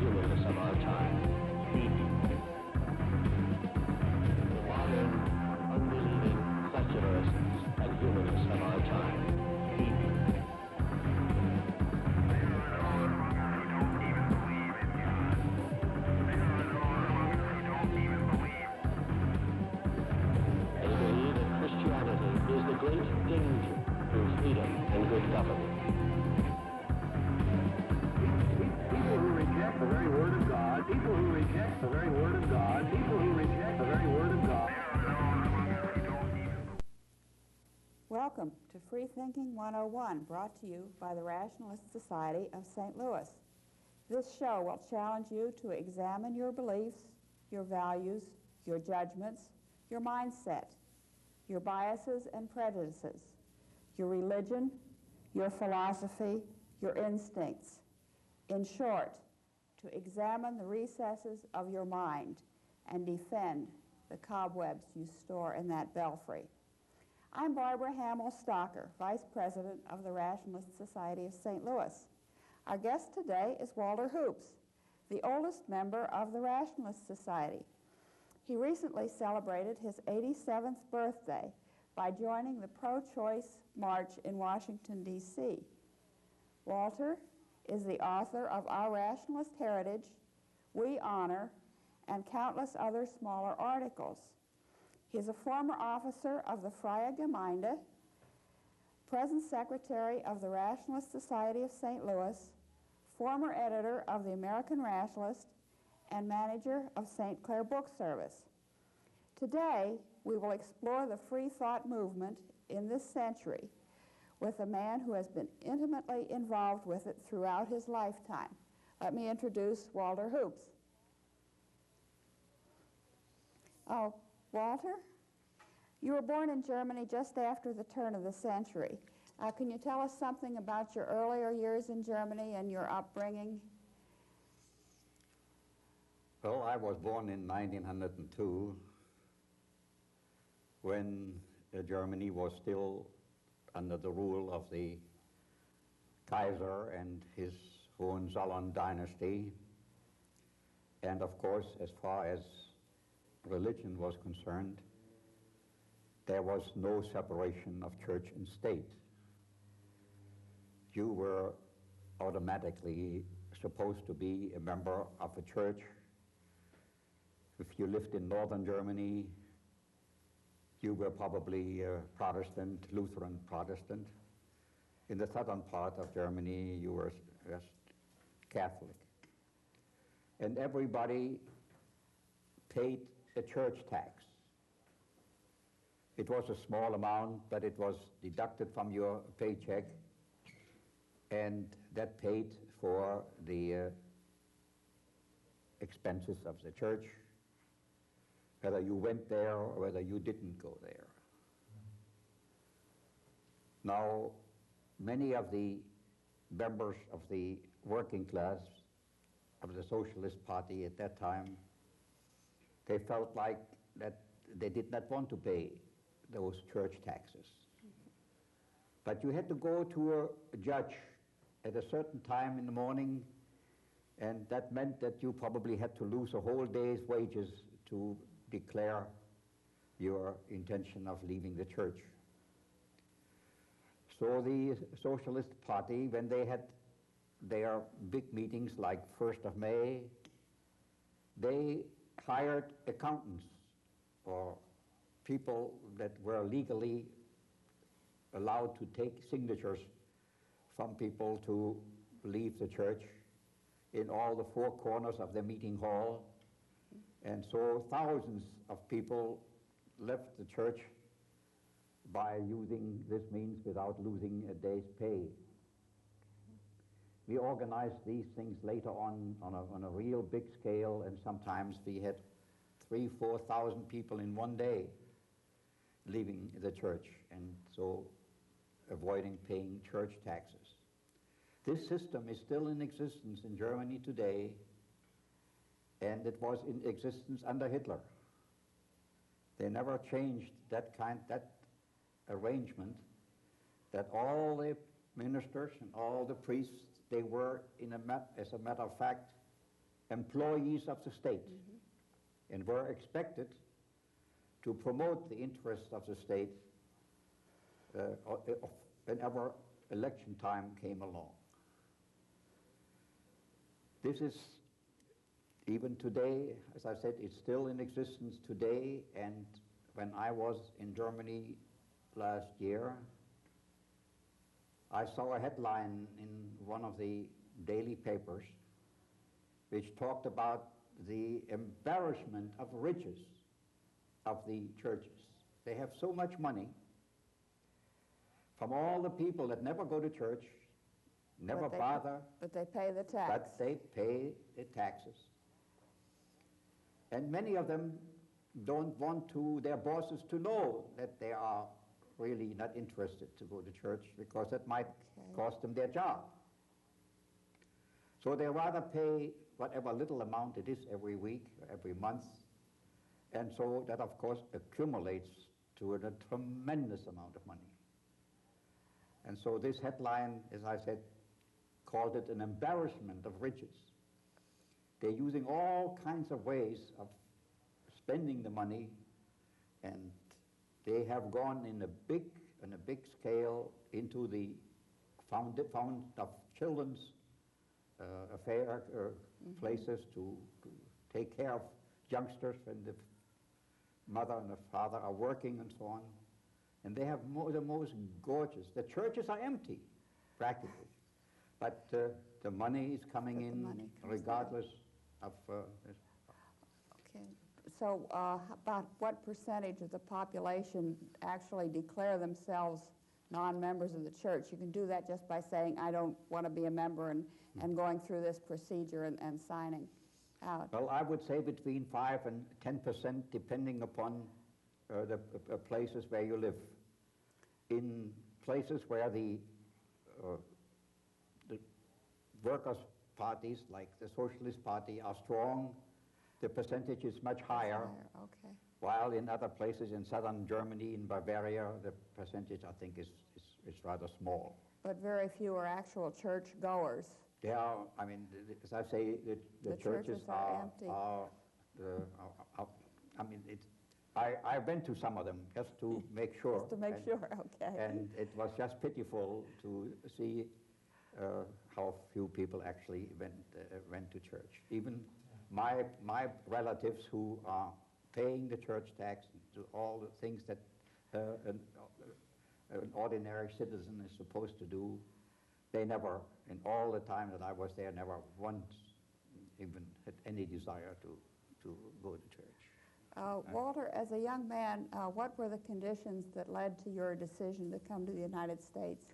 humanists of our time. The modern, unbelieving secularists and humanists of our time. They believe that Christianity is the great danger to freedom and good government. People who reject the very word of God, people who reject the very word of God, people who reject the very word of God. Welcome to Freethinking 101, brought to you by the Rationalist Society of St. Louis. This show will challenge you to examine your beliefs, your values, your judgments, your mindset, your biases and prejudices, your religion, your philosophy, your instincts. In short, to examine the recesses of your mind and defend the cobwebs you store in that belfry. I'm Barbara Hamill Stocker, Vice President of the Rationalist Society of St. Louis. Our guest today is Walter Hoops, the oldest member of the Rationalist Society. He recently celebrated his 87th birthday by joining the pro-choice march in Washington, D.C. Walter is the author of Our Rationalist Heritage, We Honor, and countless other smaller articles. He is a former officer of the Freie Gemeinde, present secretary of the Rationalist Society of St. Louis, former editor of the American Rationalist, and manager of St. Clair Book Service. Today, we will explore the free thought movement in this century with a man who has been intimately involved with it throughout his lifetime. Let me introduce Walter Hoops. Oh, Walter, you were born in Germany just after the turn of the century. Can you tell us something about your earlier years in Germany and your upbringing? Well, I was born in 1902 when Germany was still under the rule of the Kaiser and his Hohenzollern dynasty. And of course, as far as religion was concerned, there was no separation of church and state. You were automatically supposed to be a member of a church. If you lived in northern Germany, you were probably Protestant, Lutheran Protestant. In the southern part of Germany, you were just Catholic. And everybody paid a church tax. It was a small amount, but it was deducted from your paycheck, and that paid for the expenses of the church, whether you went there or whether you didn't go there. Now, many of the members of the working class of the Socialist Party at that time, they felt like that they did not want to pay those church taxes. But you had to go to a judge at a certain time in the morning, and that meant that you probably had to lose a whole day's wages to declare your intention of leaving the church. So the Socialist Party, when they had their big meetings like 1st of May, they hired accountants or people that were legally allowed to take signatures from people to leave the church in all the four corners of the meeting hall. And so thousands of people left the church by using this means without losing a day's pay. We organized these things later on a real big scale, and sometimes we had 3,000 to 4,000 people in one day leaving the church, and so avoiding paying church taxes. This system is still in existence in Germany today, and it was in existence under Hitler. They never changed that arrangement, that all the ministers and all the priests, they were, as a matter of fact, employees of the state and were expected to promote the interests of the state whenever election time came along. This is, even today, as I said, it's still in existence today, and when I was in Germany last year, I saw a headline in one of the daily papers which talked about the embarrassment of riches of the churches. They have so much money from all the people that never go to church, never bother. But they pay the tax. But they pay the taxes. And many of them don't want their bosses to know that they are really not interested to go to church, because that might cost them their job. So they rather pay whatever little amount it is every week, every month, and so that, of course, accumulates to a tremendous amount of money. And so this headline, as I said, called it an embarrassment of riches. They're using all kinds of ways of spending the money, and they have gone on a big scale into the found of children's places to take care of youngsters when the mother and the father are working and so on. And they have the most gorgeous. The churches are empty, practically. But the money is coming in regardless of this. Okay. So about what percentage of the population actually declare themselves non-members of the church? You can do that just by saying, I don't want to be a member, and going through this procedure and signing out. Well, I would say between 5 and 10%, depending upon the places where you live. In places where the workers' parties, like the Socialist Party, are strong, the percentage is much higher. Okay. While in other places in southern Germany, in Bavaria, the percentage, I think, is rather small. But very few are actual church goers. There are, I mean, as I say, the churches are empty. I mean, I went to some of them just to make sure. Just to make sure, okay. And it was just pitiful to see how few people actually went to church. Even my relatives who are paying the church tax and do all the things that an ordinary citizen is supposed to do, they never, in all the time that I was there, never once even had any desire to go to church. Walter, as a young man, what were the conditions that led to your decision to come to the United States?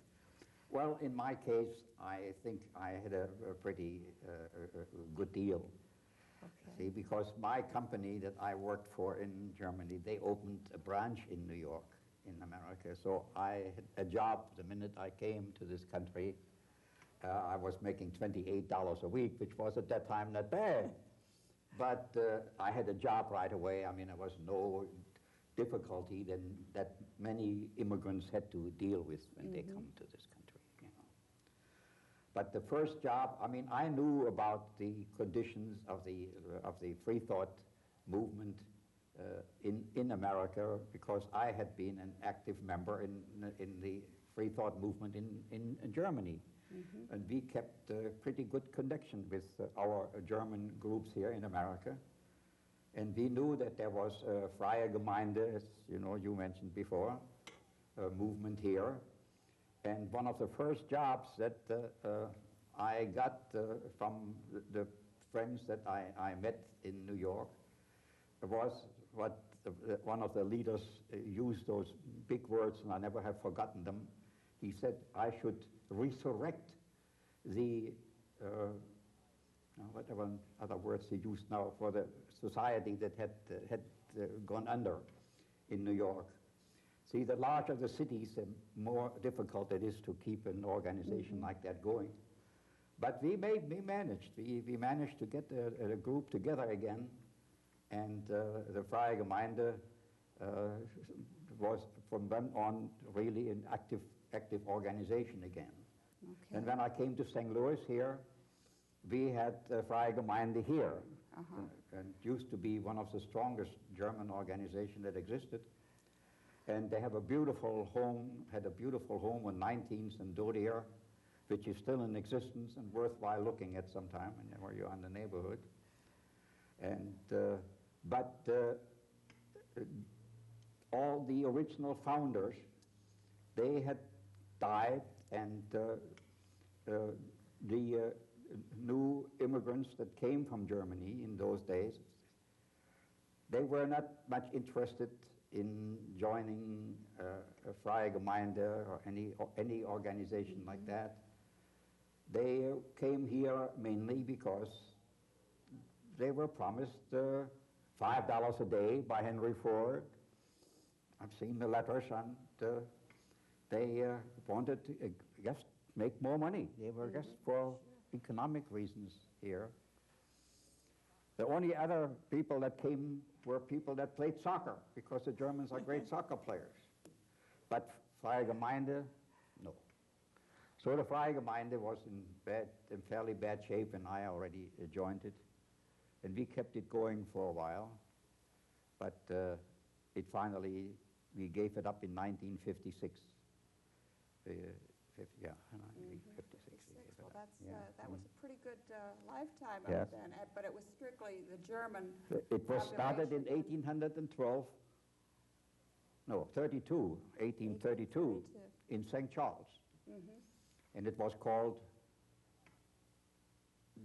Well, in my case, I think I had a pretty good deal. Okay. See, because my company that I worked for in Germany, they opened a branch in New York, in America. So I had a job the minute I came to this country. I was making $28 a week, which was at that time not bad. But I had a job right away. I mean, there was no difficulty that many immigrants had to deal with when they come to this country. You know. But the first job, I mean, I knew about the conditions of the freethought movement in America, because I had been an active member in the freethought movement in Germany. And we kept a pretty good connection with our German groups here in America. And we knew that there was a Freie Gemeinde, as you mentioned before, a movement here. And one of the first jobs that I got from the friends that I met in New York was what one of the leaders used, those big words, and I never have forgotten them. He said I should resurrect the, whatever other words he used now, for the society that had gone under in New York. See, the larger the cities, the more difficult it is to keep an organization like that going. But we managed. We managed to get a group together again, and the Freie Gemeinde was from then on really an active organization again. Okay. And when I came to St. Louis here, we had Freie Gemeinde here. Uh-huh. And it used to be one of the strongest German organizations that existed. And they have a beautiful home, had a beautiful home on 19th and Dodier, which is still in existence and worthwhile looking at sometime whenever you're in the neighborhood. And, but all the original founders, they had died, and the new immigrants that came from Germany in those days, they were not much interested in joining a Freie Gemeinde or any organization like that. They came here mainly because they were promised $5 a day by Henry Ford. I've seen the letters, and they wanted to just make more money. They were just for economic reasons here. The only other people that came were people that played soccer, because the Germans are great soccer players. But Freie Gemeinde, no. So the Freie Gemeinde was in fairly bad shape, and I already joined it. And we kept it going for a while, but it finally, we gave it up in 1956. 1956. Well, Yeah. that was a pretty good lifetime Yes. of then, but it was strictly the German It was started in population. 1812, no, 1832, in St. Charles. And it was called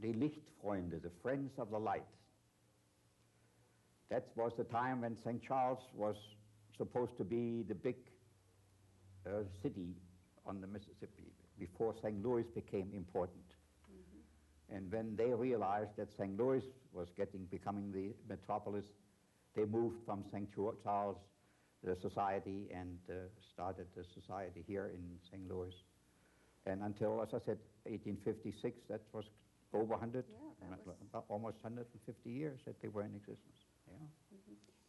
Die Lichtfreunde, the Friends of the Light. That was the time when St. Charles was supposed to be the big city on the Mississippi, before St. Louis became important. And when they realized that St. Louis was becoming the metropolis, they moved from St. Charles, the society, and started the society here in St. Louis. And until, as I said, 1856, that was over 100, almost 150 years that they were in existence. Yeah.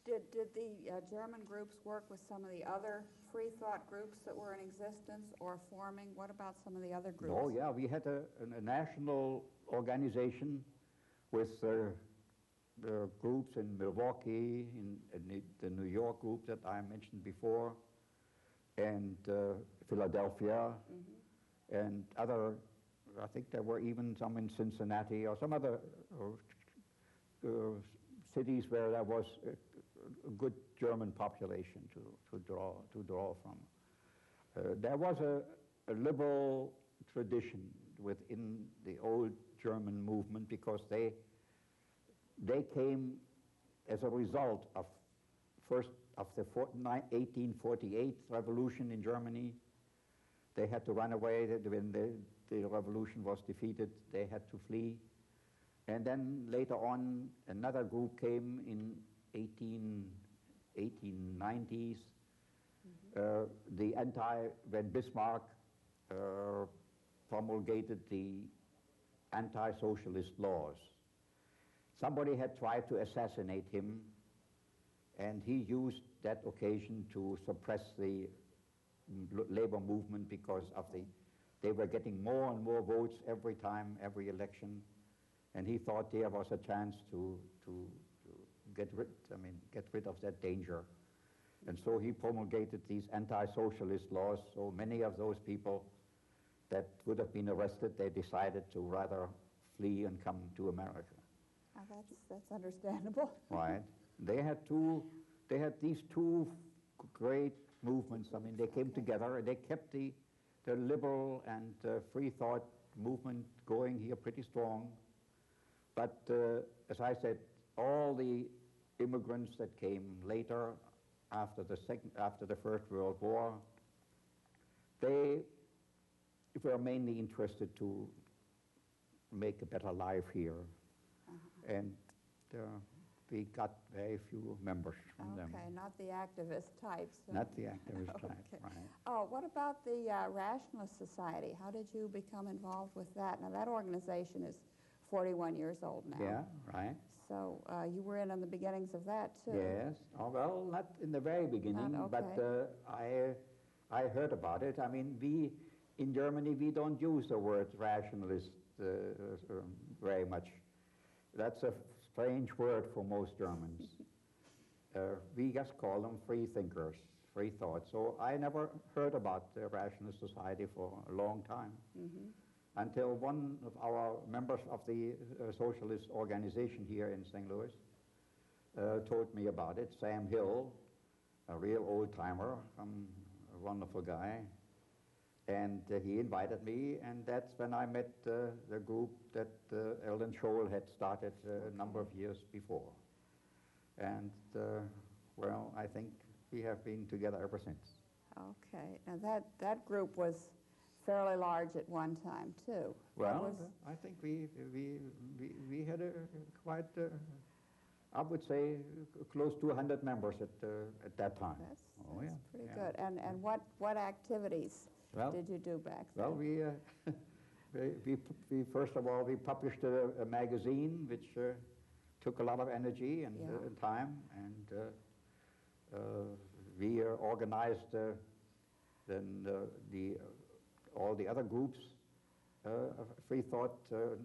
Did the German groups work with some of the other free thought groups that were in existence or forming? What about some of the other groups? Oh, yeah, we had a national organization with groups in Milwaukee, in the New York group that I mentioned before, and Philadelphia, and other, I think there were even some in Cincinnati or some other cities where there was a good German population to draw from. There was a liberal tradition within the old German movement, because they came as a result of the 1848 revolution in Germany. They had to run away when the revolution was defeated. They had to flee. And then later on, another group came in 1890s. When Bismarck promulgated the anti-socialist laws. Somebody had tried to assassinate him, and he used that occasion to suppress the labor movement, because of they were getting more and more votes every time, every election, and he thought there was a chance to get rid of that danger. And so he promulgated these anti-socialist laws. So many of those people that would have been arrested, they decided to rather flee and come to America. That's understandable. Right. They had these two great movements. I mean, they came together, and they kept the liberal and free thought movement going here pretty strong. But as I said, all the immigrants that came later, after the First World War, they were mainly interested to make a better life here. And we got very few members from them. Okay, not the activist types. Not the activist type, Okay. right. Oh, what about the Rationalist Society? How did you become involved with that? Now, that organization is 41 years old now. Yeah, right. So you were in on the beginnings of that, too. Yes. Oh, well, not in the very beginning, but I heard about it. I mean, in Germany, we don't use the word rationalist very much. That's a strange word for most Germans. We just call them free thinkers, free thought. So I never heard about the Rationalist Society for a long time, until one of our members of the socialist organization here in St. Louis told me about it. Sam Hill, a real old-timer, a wonderful guy. And he invited me, and that's when I met the group that Eldon Scholl had started a number of years before. And, well, I think we have been together ever since. Okay. Now that group was fairly large at one time, too. Well, I think we had a quite, I would say, close to 100 members at that time. That's pretty good. And what activities did you do back then? Well, we first of all, we published a magazine which took a lot of energy and time, and we organized then all the other groups, free thought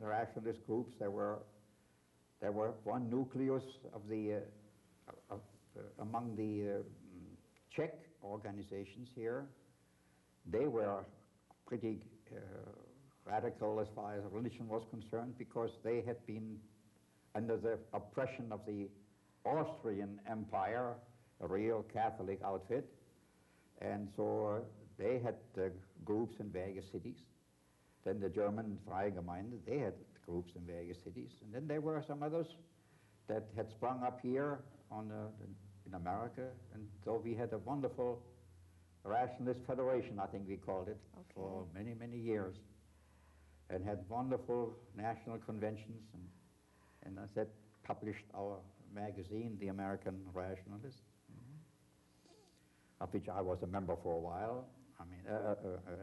rationalist groups. There were one nucleus of the among the Czech organizations here. They were pretty radical as far as religion was concerned, because they had been under the oppression of the Austrian Empire, a real Catholic outfit. And so they had groups in various cities. Then the German Freie Gemeinde, they had groups in various cities. And then there were some others that had sprung up here in America. And so we had a wonderful Rationalist Federation, I think we called it, for many, many years, and had wonderful national conventions, and as I said, published our magazine, The American Rationalist, of which I was a member for a while. I mean,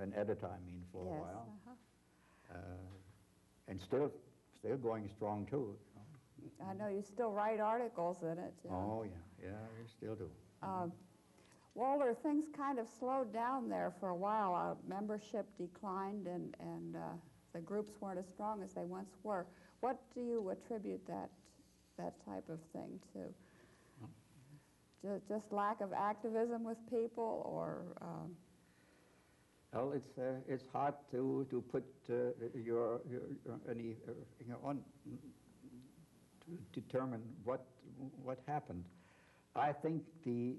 an editor, I mean, for a while. And still going strong, too. I know you still write articles in it. Oh, yeah, we still do. Walter, things kind of slowed down there for a while. Membership declined, and the groups weren't as strong as they once were. What do you attribute that type of thing to? Just lack of activism with people, or? Well, it's hard to put your on to determine what happened. I think the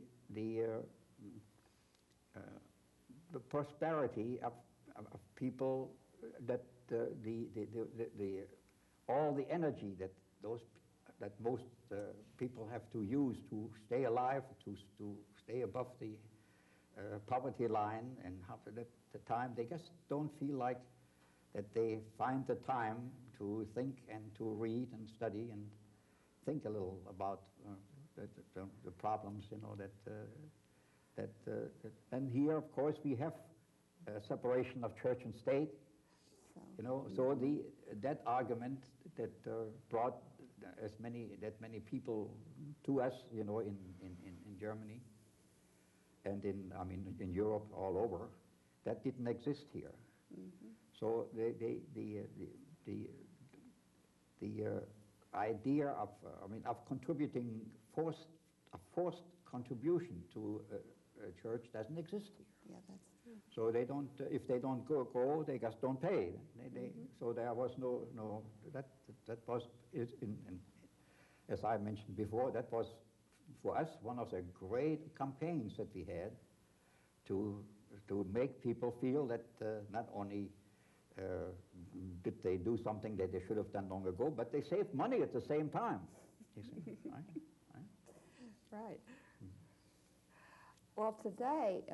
prosperity of people, that all the energy that most people have to use to stay alive, to stay above the poverty line, and after the time they just don't feel like that they find the time to think and to read and study and think a little about the problems, and here, of course, we have a separation of church and state, so that argument that brought that many people to us, in Germany and in Europe all over, that didn't exist here. So the idea of contributing a forced contribution to a church doesn't exist here. Yeah, that's true. So they don't. If they don't go, they just don't pay. So there was no. That was as I mentioned before. That was for us one of the great campaigns that we had to make people feel that not only did they do something that they should have done long ago, but they saved money at the same time. You see, Right. Well, today,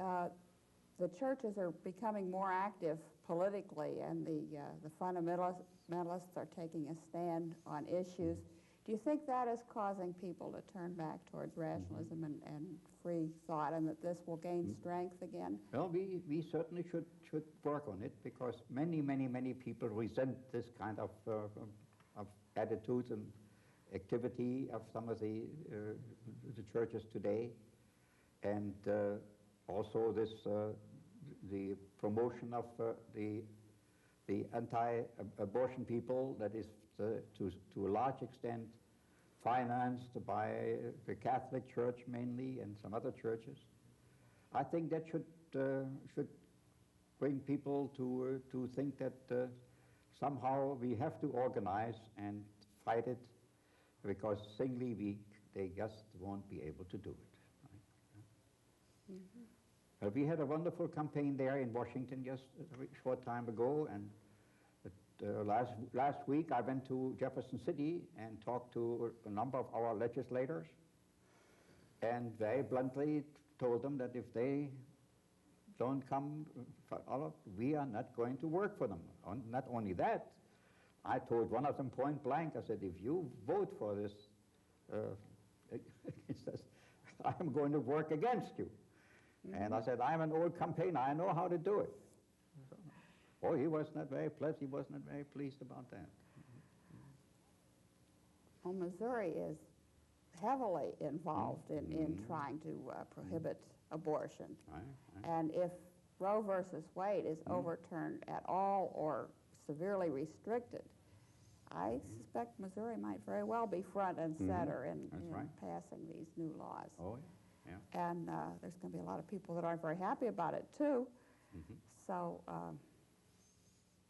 the churches are becoming more active politically, and the fundamentalists are taking a stand on issues. Do you think that is causing people to turn back towards rationalism and free thought, and that this will gain strength again? Well, we certainly should work on it, because many people resent this kind of attitudes and activity of some of the churches today, and also this the promotion of the anti-abortion people, that is to a large extent financed by the Catholic Church mainly and some other churches. I think that should bring people to think that somehow we have to organize and fight it, because singly they just won't be able to do it. Right? Mm-hmm. We had a wonderful campaign there in Washington just a short time ago, and last week I went to Jefferson City and talked to a number of our legislators, and very bluntly told them that if they don't come, we are not going to work for them. Not only that, I told one of them point blank, I said, if you vote for this, I'm going to work against you. Mm-hmm. And I said, I'm an old campaigner, I know how to do it. Oh, he was not very pleased. He was not very pleased about that. Well, Missouri is heavily involved in trying to prohibit abortion. And if Roe versus Wade is overturned at all or severely restricted, I suspect Missouri might very well be front and center in passing these new laws. Oh, yeah. And there's going to be a lot of people that aren't very happy about it, too. Mm-hmm. So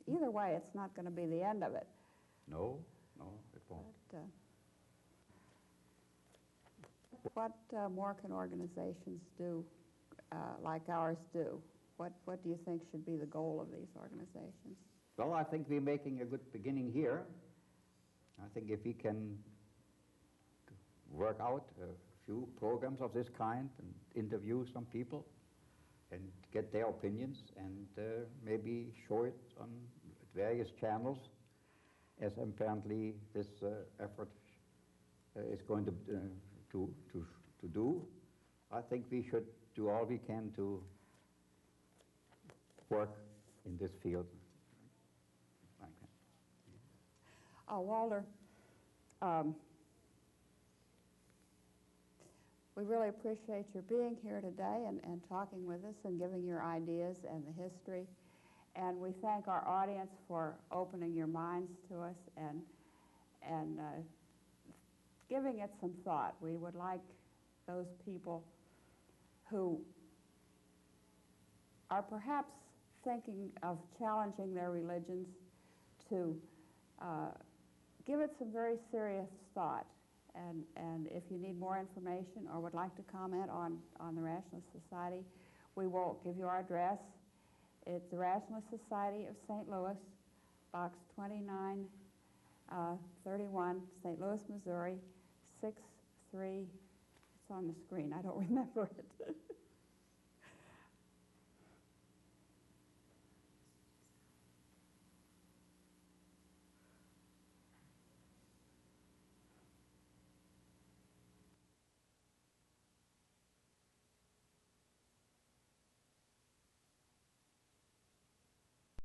either way, it's not going to be the end of it. No, it won't. But, what more can organizations do like ours do? What do you think should be the goal of these organizations? Well, I think we're making a good beginning here. I think if we can work out a few programs of this kind and interview some people and get their opinions and maybe show it on various channels, as apparently this effort is going to do, I think we should do all we can to work in this field. Walter, we really appreciate your being here today and talking with us and giving your ideas and the history. And we thank our audience for opening your minds to us and giving it some thought. We would like those people who are perhaps thinking of challenging their religions to give it some very serious thought. And if you need more information or would like to comment on the Rationalist Society, we will give you our address. It's the Rationalist Society of St. Louis, Box 2931, St. Louis, Missouri, 63, it's on the screen, I don't remember it.